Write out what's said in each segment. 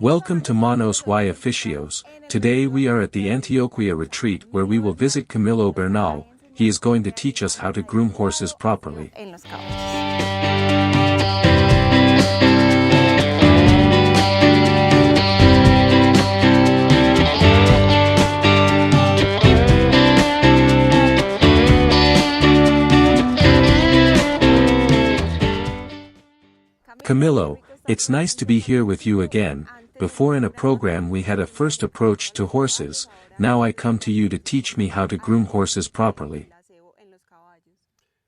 Welcome to Manos y Oficios. Today we are at the Antioquia retreat where we will visit Camilo Bernal. He is going to teach us how to groom horses properly. Camilo, it's nice to be here with you again. Before in a program we had a first approach to horses, now I come to you to teach me how to groom horses properly.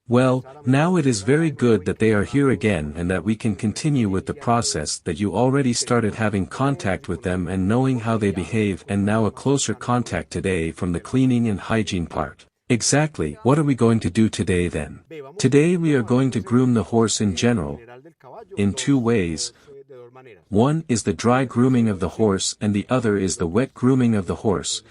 Well, now it is very good that they are here again and that we can continue with the process that you already started having contact with them and knowing how they behave, and now a closer contact today from the cleaning and hygiene part. Exactly, what are we going to do today then? Today we are going to groom the horse in general, in two ways. One is the dry grooming of the horse and the other is the wet grooming of the horse.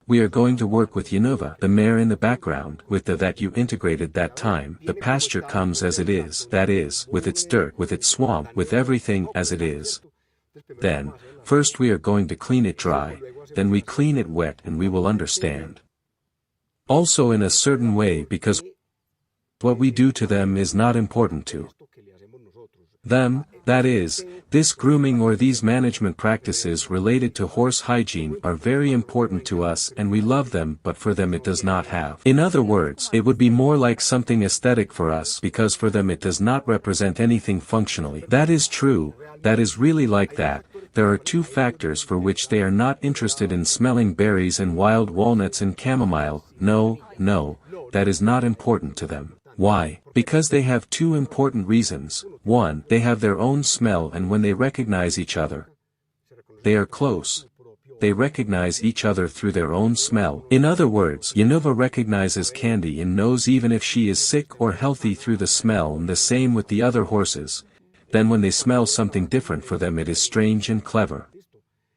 We are going to work with Yenova, the mare in the background, with the that you integrated that time. The pasture comes as it is, that is, with its dirt, with its swamp, with everything as it is. Then, first we are going to clean it dry, then we clean it wet, and we will understand. Also in a certain way, because what we do to them is not important to them, that is, this grooming or these management practices related to horse hygiene are very important to us and we love them, but for them it does not have. In other words, it would be more like something aesthetic for us because for them it does not represent anything functionally. That is true, that is really like that. There are two factors for which they are not interested in smelling berries and wild walnuts and chamomile. No, that is not important to them. Why? Because they have two important reasons. One, they have their own smell, and when they recognize each other, they are close. They recognize each other through their own smell. In other words, Yenova recognizes Candy and knows even if she is sick or healthy through the smell, and the same with the other horses. Then when they smell something different, for them it is strange and clever.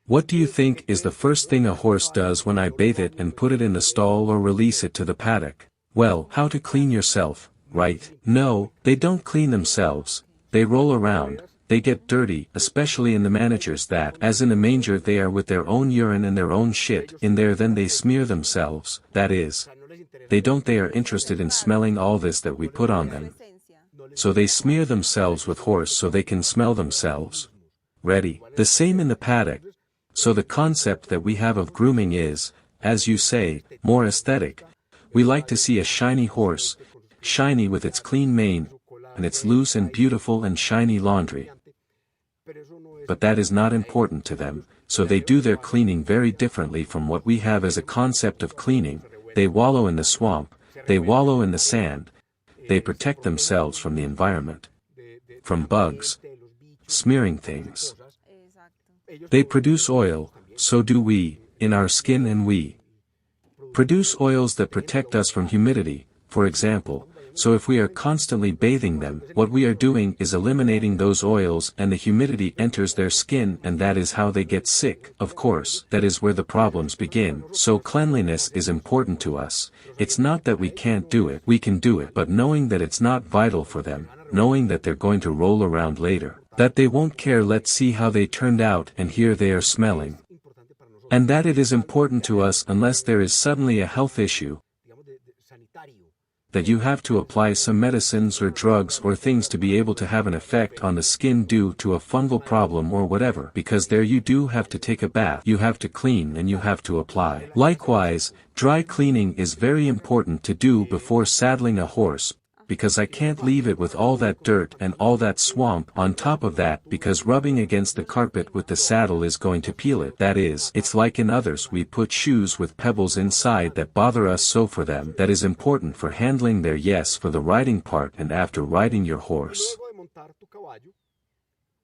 What do you think is the first thing a horse does when I bathe it and put it in the stall or release it to the paddock? Well, how to clean yourself, right? No, they don't clean themselves. They roll around, they get dirty, especially in the managers that, as in a manger, they are with their own urine and their own shit in there, then they smear themselves, that is. They are interested in smelling all this that we put on them. So they smear themselves with horse so they can smell themselves. Ready? The same in the paddock. So the concept that we have of grooming is, as you say, more aesthetic. We like to see a shiny horse, shiny with its clean mane, and its loose and beautiful and shiny laundry. But that is not important to them, so they do their cleaning very differently from what we have as a concept of cleaning. They wallow in the swamp, they wallow in the sand, they protect themselves from the environment, from bugs, smearing things. They produce oil, so do we, in our skin, and we produce oils that protect us from humidity, for example. So if we are constantly bathing them, what we are doing is eliminating those oils and the humidity enters their skin, and that is how they get sick. Of course, that is where the problems begin. So cleanliness is important to us. It's not that we can't do it, we can do it, but knowing that it's not vital for them, knowing that they're going to roll around later, that they won't care, let's see how they turned out, and here they are smelling. And that it is important to us unless there is suddenly a health issue, that you have to apply some medicines or drugs or things to be able to have an effect on the skin due to a fungal problem or whatever, because there you do have to take a bath, you have to clean, and you have to apply. Likewise, dry cleaning is very important to do before saddling a horse, because I can't leave it with all that dirt and all that swamp on top of that, because rubbing against the carpet with the saddle is going to peel it. That is, it's like in others we put shoes with pebbles inside that bother us, so for them that is important for handling their for the riding part and after riding your horse.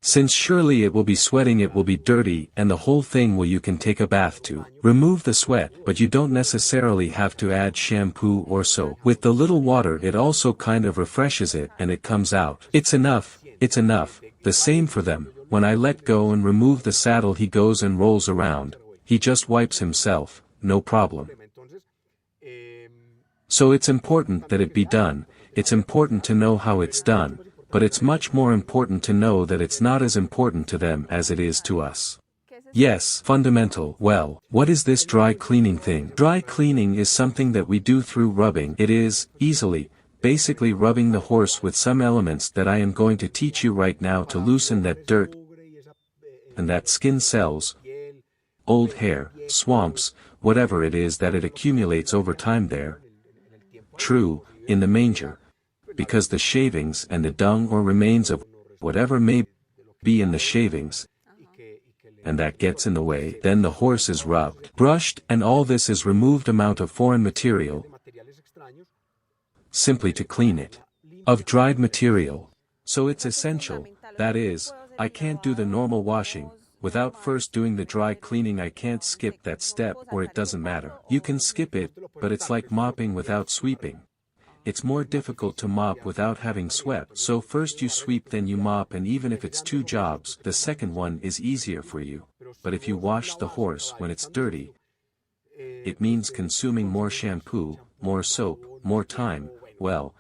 Since surely it will be sweating, it will be dirty, and the whole thing you can take a bath to remove the sweat, but you don't necessarily have to add shampoo or soap. With the little water it also kind of refreshes it and it comes out. It's enough. The same for them. When I let go and remove the saddle, he goes and rolls around. He just wipes himself, no problem. So it's important that it be done, it's important to know how it's done. but it's much more important to know that it's not as important to them as it is to us. Yes, fundamental. Well, what is this dry cleaning thing? Dry cleaning is something that we do through rubbing. It is, easily, basically rubbing the horse with some elements that I am going to teach you right now to loosen that dirt and that skin cells, old hair, swamps, whatever it is that it accumulates over time there. True, in the manger. Because the shavings and the dung or remains of whatever may be in the shavings, and that gets in the way, then the horse is rubbed, brushed, and all this is removed amount of foreign material, simply to clean it, of dried material. So it's essential, that is, I can't do the normal washing, without first doing the dry cleaning. I can't skip that step or it doesn't matter. You can skip it, but it's like mopping without sweeping. It's more difficult to mop without having swept. So first you sweep, then you mop, and even if it's two jobs, the second one is easier for you. But if you wash the horse when it's dirty, it means consuming more shampoo, more soap, more time. Well,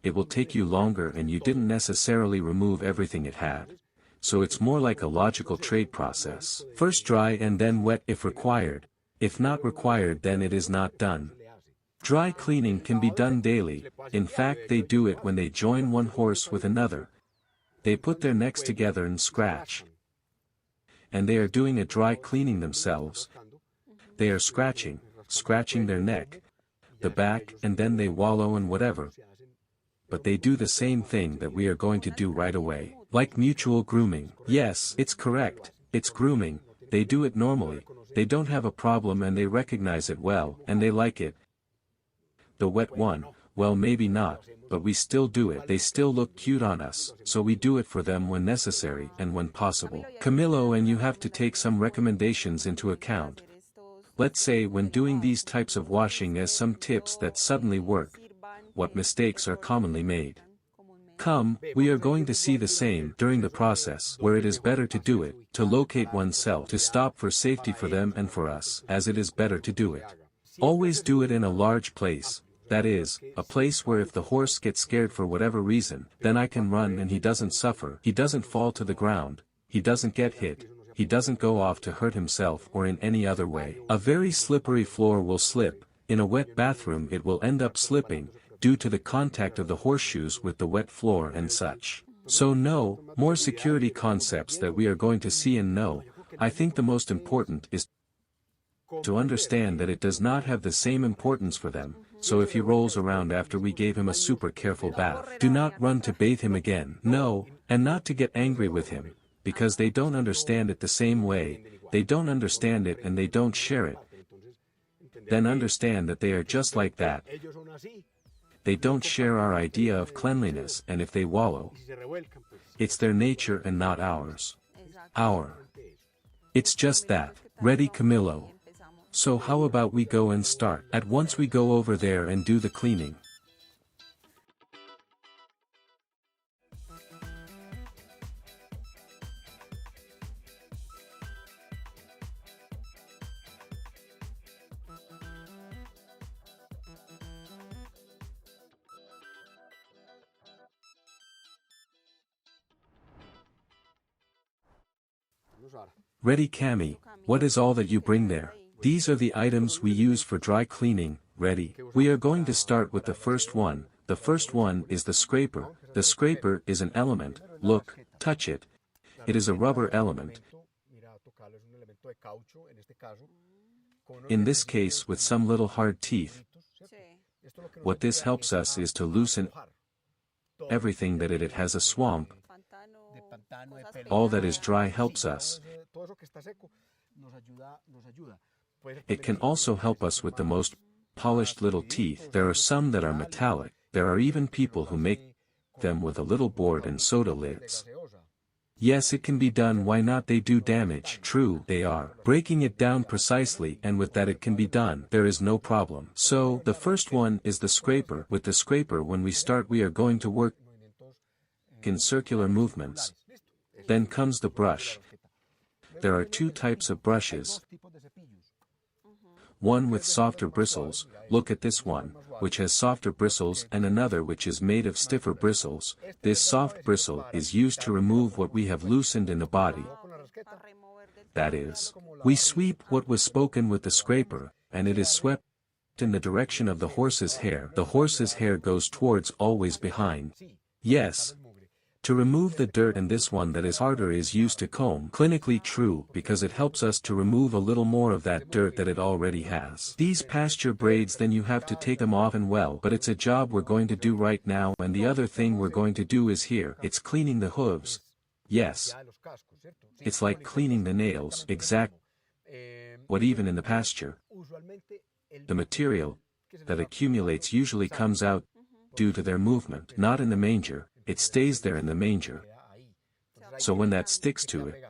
it will take you longer and you didn't necessarily remove everything it had. So it's more like a logical trade process. First dry and then wet if required. If not required, then it is not done. Dry cleaning can be done daily. In fact, they do it when they join one horse with another. They put their necks together and scratch. And they are doing a dry cleaning themselves. They are scratching their neck, the back, and then they wallow and whatever. But they do the same thing that we are going to do right away. Like mutual grooming. Yes, it's correct, it's grooming. They do it normally. They don't have a problem and they recognize it well, and they like it. The wet one, well, maybe not, but we still do it. They still look cute on us, so we do it for them when necessary and when possible. Camilo, and you have to take some recommendations into account. Let's say when doing these types of washing, as some tips that suddenly work. What mistakes are commonly made? Come, we are going to see the same during the process, where it is better to do it, to locate oneself, to stop for safety for them and for us, as it is better to do it. Always do it in a large place. That is, a place where if the horse gets scared for whatever reason, then I can run and he doesn't suffer, he doesn't fall to the ground, he doesn't get hit, he doesn't go off to hurt himself or in any other way. A very slippery floor will slip. In a wet bathroom it will end up slipping, due to the contact of the horseshoes with the wet floor and such. So no, more security concepts that we are going to see, and no, I think the most important is to understand that it does not have the same importance for them. So if he rolls around after we gave him a super careful bath, do not run to bathe him again. No, and not to get angry with him, because they don't understand it the same way, they don't understand it and they don't share it. Then understand that they are just like that. They don't share our idea of cleanliness, and if they wallow, it's their nature and not ours. It's just that. Ready, Camilo? So how about we go and start? At once we go over there and do the cleaning. Ready, Cami? What is all that you bring there? These are the items we use for dry cleaning. Ready? We are going to start with the first one. The first one is the scraper. The scraper is an element. Look, touch it. It is a rubber element. In this case, with some little hard teeth. What this helps us is to loosen everything that it has a swamp. All that is dry helps us. It can also help us with the most polished little teeth. There are some that are metallic. There are even people who make them with a little board and soda lids. Yes, it can be done. Why not? They do damage. True, they are. Breaking it down precisely, and with that it can be done. There is no problem. So, the first one is the scraper. With the scraper, when we start, we are going to work in circular movements. Then comes the brush. There are two types of brushes. one with softer bristles, look at this one, which has softer bristles and another which is made of stiffer bristles. This soft bristle is used to remove what we have loosened in the body. That is, we sweep what was spoken with the scraper, and it is swept in the direction of the horse's hair. The horse's hair goes towards always behind. Yes. To remove the dirt, and this one that is harder is used to comb. Clinically true, because it helps us to remove a little more of that dirt that it already has. These pasture braids, then you have to take them off, and well, but it's a job we're going to do right now, and the other thing we're going to do is here. It's cleaning the hooves. Yes. It's like cleaning the nails. Exact. What even in the pasture, the material that accumulates usually comes out due to their movement. Not in the manger, it stays there in the manger. So when that sticks to it,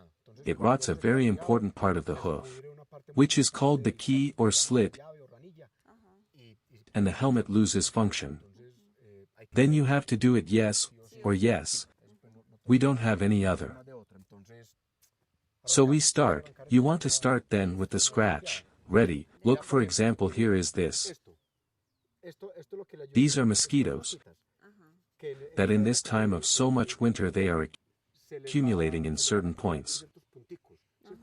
it rots a very important part of the hoof, which is called the key or slit, and the helmet loses function. Then you have to do it, yes, or yes. We don't have any other. So we start. You want to start then with the scratch. Ready, look, for example, here is this. These are mosquitoes that in this time of so much winter they are accumulating in certain points.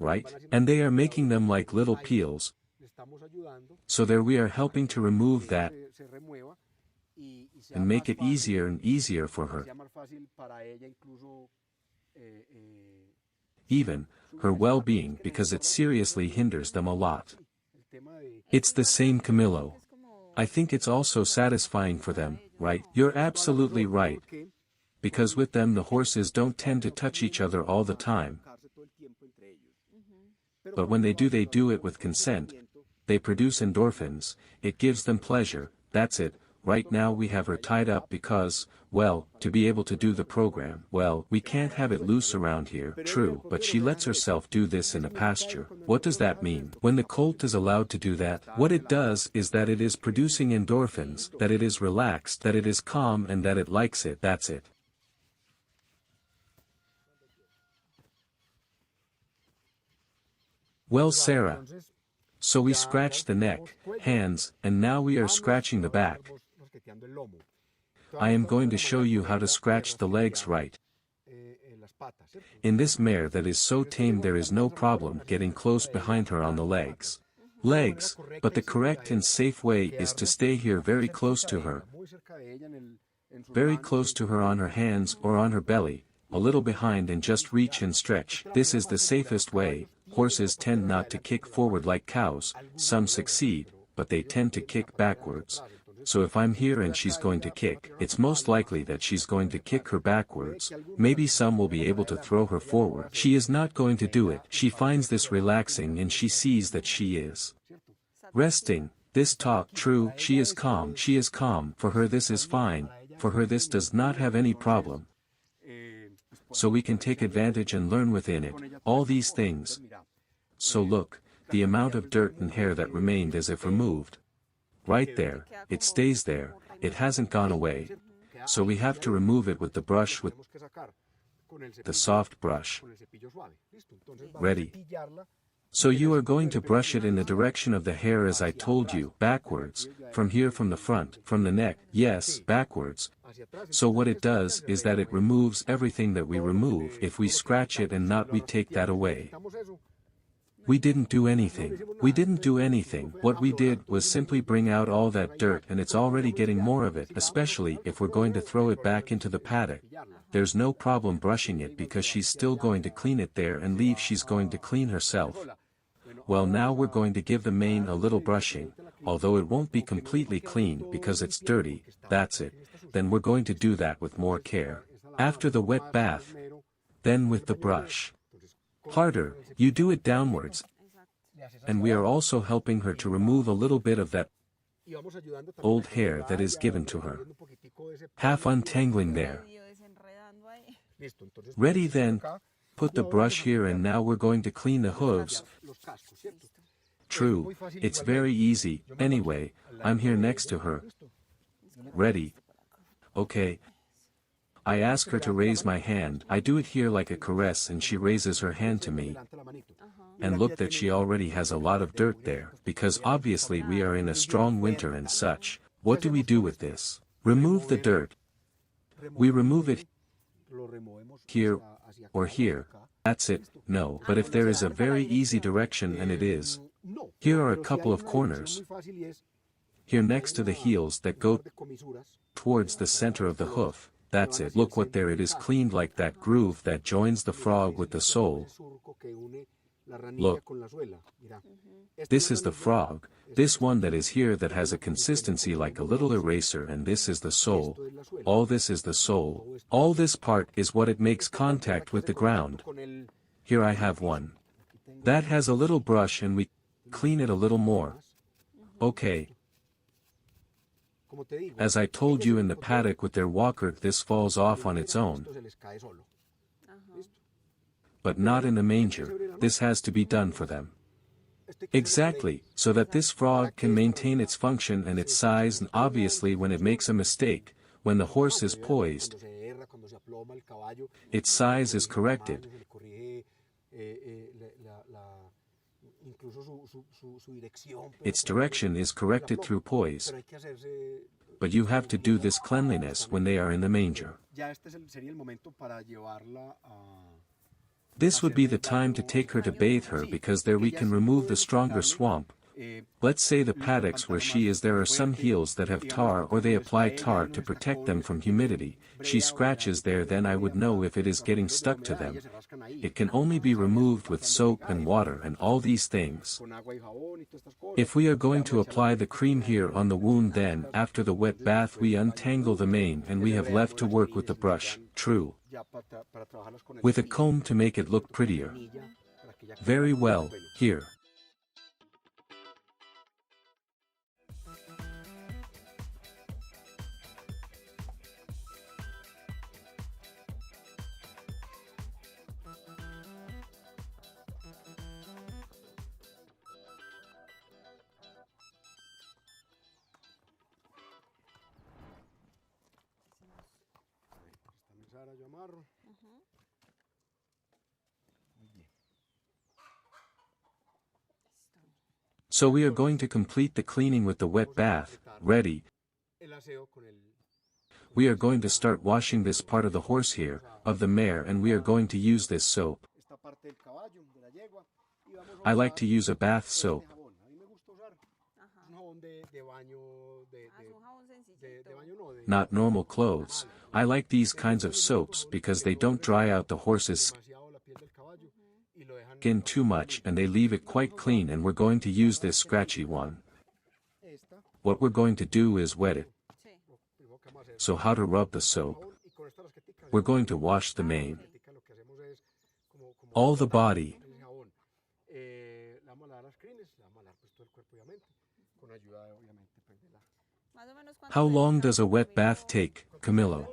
Right? And they are making them like little peels. So there we are helping to remove that and make it easier and easier for her. Even her well-being, because it seriously hinders them a lot. It's the same, Camilo. I think it's also satisfying for them, right? You're absolutely right. Because with them the horses don't tend to touch each other all the time. But when they do it with consent. They produce endorphins, it gives them pleasure, that's it. Right now we have her tied up because, well, to be able to do the program. Well, we can't have it loose around here. True, but she lets herself do this in the pasture. What does that mean? When the colt is allowed to do that, what it does is that it is producing endorphins, that it is relaxed, that it is calm, and that it likes it. That's it. Well, Sarah. So we scratched the neck, hands, and now we are scratching the back. I am going to show you how to scratch the legs right. In this mare that is so tame there is no problem getting close behind her on the legs. But the correct and safe way is to stay here very close to her. Very close to her on her hands or on her belly, a little behind, and just reach and stretch. This is the safest way. Horses tend not to kick forward like cows, some succeed, but they tend to kick backwards. So if I'm here and she's going to kick, it's most likely that she's going to kick her backwards. Maybe some will be able to throw her forward. She is not going to do it. She finds this relaxing and she sees that she is resting. This talk, true, she is calm. She is calm. For her this is fine. For her this does not have any problem. So we can take advantage and learn within it, all these things. So look, the amount of dirt and hair that remained as if removed. Right there, it stays there, it hasn't gone away. So we have to remove it with the brush, with the soft brush. Ready? So you are going to brush it in the direction of the hair as I told you, backwards, from here, from the front, from the neck, yes, backwards. So what it does is that it removes everything that we remove if we scratch it and not we take that away. We didn't do anything. We didn't do anything. What we did was simply bring out all that dirt, and it's already getting more of it, especially if we're going to throw it back into the paddock. There's no problem brushing it because she's still going to clean it there and leave. She's going to clean herself. Well, now we're going to give the mane a little brushing, although it won't be completely clean because it's dirty, that's it. Then we're going to do that with more care. After the wet bath, then with the brush. Harder, you do it downwards. And we are also helping her to remove a little bit of that old hair that is given to her. Half untangling there. Ready then, put the brush here, and now we're going to clean the hooves. True, it's very easy. Anyway, I'm here next to her. Ready? Okay. I ask her to raise my hand. I do it here like a caress and she raises her hand to me. And look that she already has a lot of dirt there, because obviously we are in a strong winter and such. What do we do with this? Remove the dirt. We remove it here or here. That's it. No, but if there is a very easy direction, and it is. Here are a couple of corners. Here next to the heels that go towards the center of the hoof. That's it. Look what there it is, cleaned like that groove that joins the frog with the sole. Look. This is the frog, this one that is here that has a consistency like a little eraser, and this is the sole. All this is the sole. All this part is what it makes contact with the ground. Here I have one. That has a little brush and we clean it a little more. Okay. As I told you in the paddock with their walker, this falls off on its own. But not in the manger, this has to be done for them. Exactly, so that this frog can maintain its function and its size, and obviously when it makes a mistake, when the horse is poised, its size is corrected. Its direction is corrected through poise. But you have to do this cleanliness when they are in the manger. This would be the time to take her to bathe her, because there we can remove the stronger swamp. Let's say the paddocks where she is, there are some heels that have tar, or they apply tar to protect them from humidity. She scratches there, then I would know if it is getting stuck to them. It can only be removed with soap and water and all these things. If we are going to apply the cream here on the wound, then after the wet bath we untangle the mane and we have left to work with the brush, true. With a comb to make it look prettier. Very well, here. So we are going to complete the cleaning with the wet bath, ready. We are going to start washing this part of the horse here, of the mare, and we are going to use this soap. I like to use a bath soap. Not normal clothes. I like these kinds of soaps because they don't dry out the horse's skin too much and they leave it quite clean, and we're going to use this scratchy one. What we're going to do is wet it. So how to rub the soap? We're going to wash the mane. All the body. How long does a wet bath take, Camilo?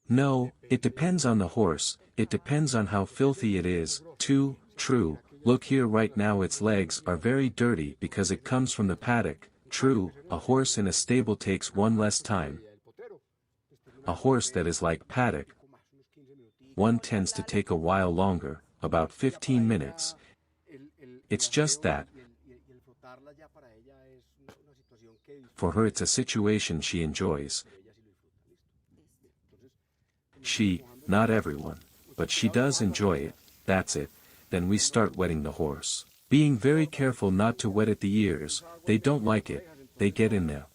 No, it depends on the horse, it depends on how filthy it is, too, true. Look here, right now its legs are very dirty because it comes from the paddock, true. A horse in a stable takes one less time. A horse that is like paddock, one tends to take a while longer, about 15 minutes. It's just that. For her it's a situation she enjoys. She, not everyone, but she does enjoy it, that's it. Then we start wetting the horse. Being very careful not to wet at the ears, they don't like it, they get in their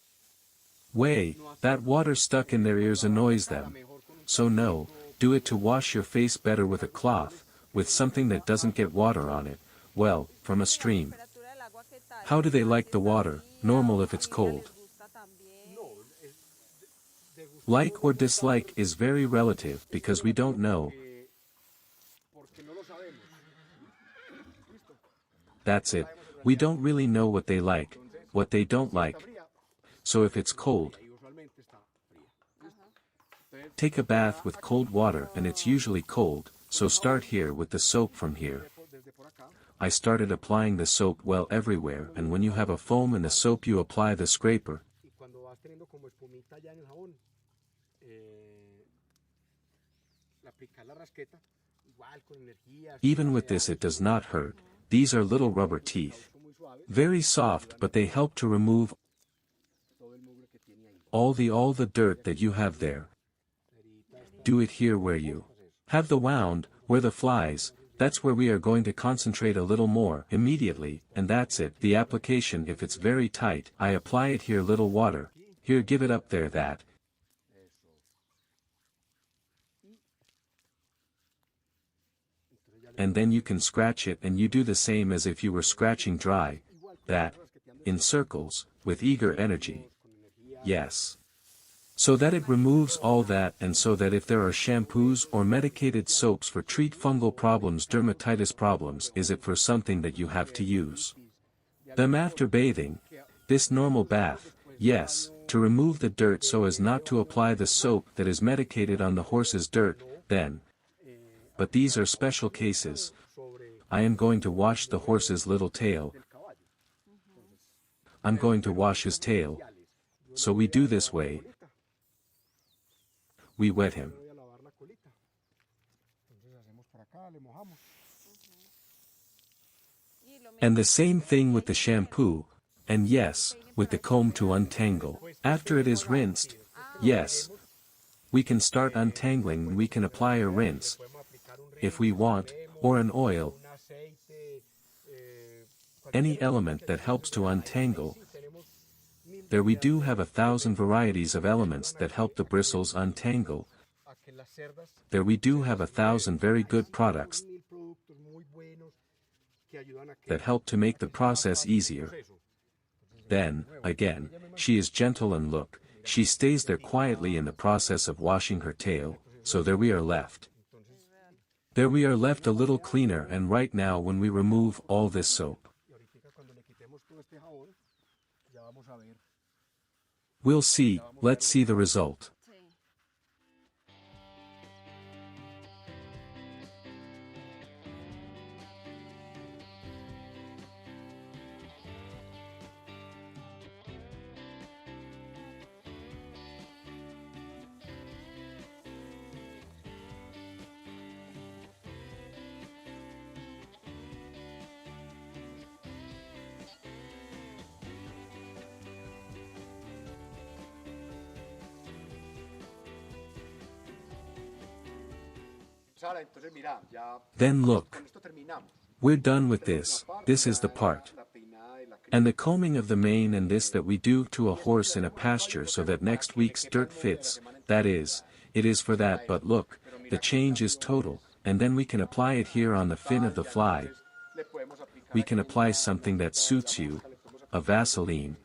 way, that water stuck in their ears annoys them. So no, do it to wash your face better with a cloth, with something that doesn't get water on it, well, from a stream. How do they like the water? Normal if it's cold. Like or dislike is very relative because we don't know. That's it, we don't really know what they like, what they don't like. So if it's cold, take a bath with cold water, and it's usually cold, so start here with the soap from here. I started applying the soap well everywhere, and when you have a foam in the soap you apply the scraper. Even with this it does not hurt, these are little rubber teeth. Very soft, but they help to remove all the dirt that you have there. Do it here where you have the wound, where the flies, that's where we are going to concentrate a little more immediately, and that's it. The application, if it's very tight, I apply it here, little water, here, give it up there, that. And then you can scratch it, and you do the same as if you were scratching dry, that, in circles, with eager energy. Yes. So that it removes all that, and so that if there are shampoos or medicated soaps for treat fungal problems, dermatitis problems, is it for something that you have to use them after bathing? This normal bath, yes, to remove the dirt so as not to apply the soap that is medicated on the horse's dirt, then. But these are special cases. I am going to wash the horse's little tail. I'm going to wash his tail. So we do this way. We wet him. And the same thing with the shampoo, and yes, with the comb to untangle. After it is rinsed, yes, we can start untangling. We can apply a rinse, if we want, or an oil, any element that helps to untangle. There we do have 1,000 varieties of elements that help the bristles untangle. There we do have 1,000 very good products that help to make the process easier. Then, again, she is gentle, and look, she stays there quietly in the process of washing her tail, so there we are left. There we are left a little cleaner, and right now when we remove all this soap, we'll see. Let's see the result. Then look. We're done with this. This is the part. And the combing of the mane, and this that we do to a horse in a pasture so that next week's dirt fits, that is, it is for that. But look, the change is total, and then we can apply it here on the fin of the fly. We can apply something that suits you, a Vaseline,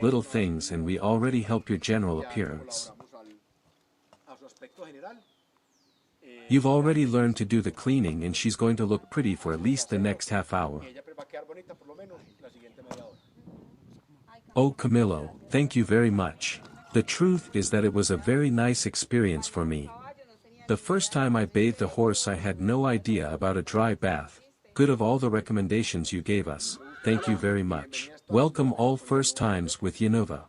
little things, and we already help your general appearance. You've already learned to do the cleaning, and she's going to look pretty for at least the next half hour. Oh Camilo, thank you very much. The truth is that it was a very nice experience for me. The first time I bathed the horse I had no idea about a dry bath. Good of all the recommendations you gave us, thank you very much. Welcome all first times with Yanova.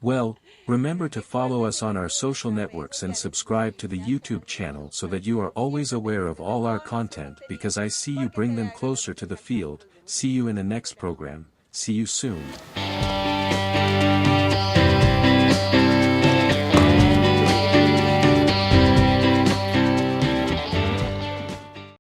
Well, remember to follow us on our social networks and subscribe to the YouTube channel so that you are always aware of all our content, because I see you bring them closer to the field. See you in the next program. See you soon.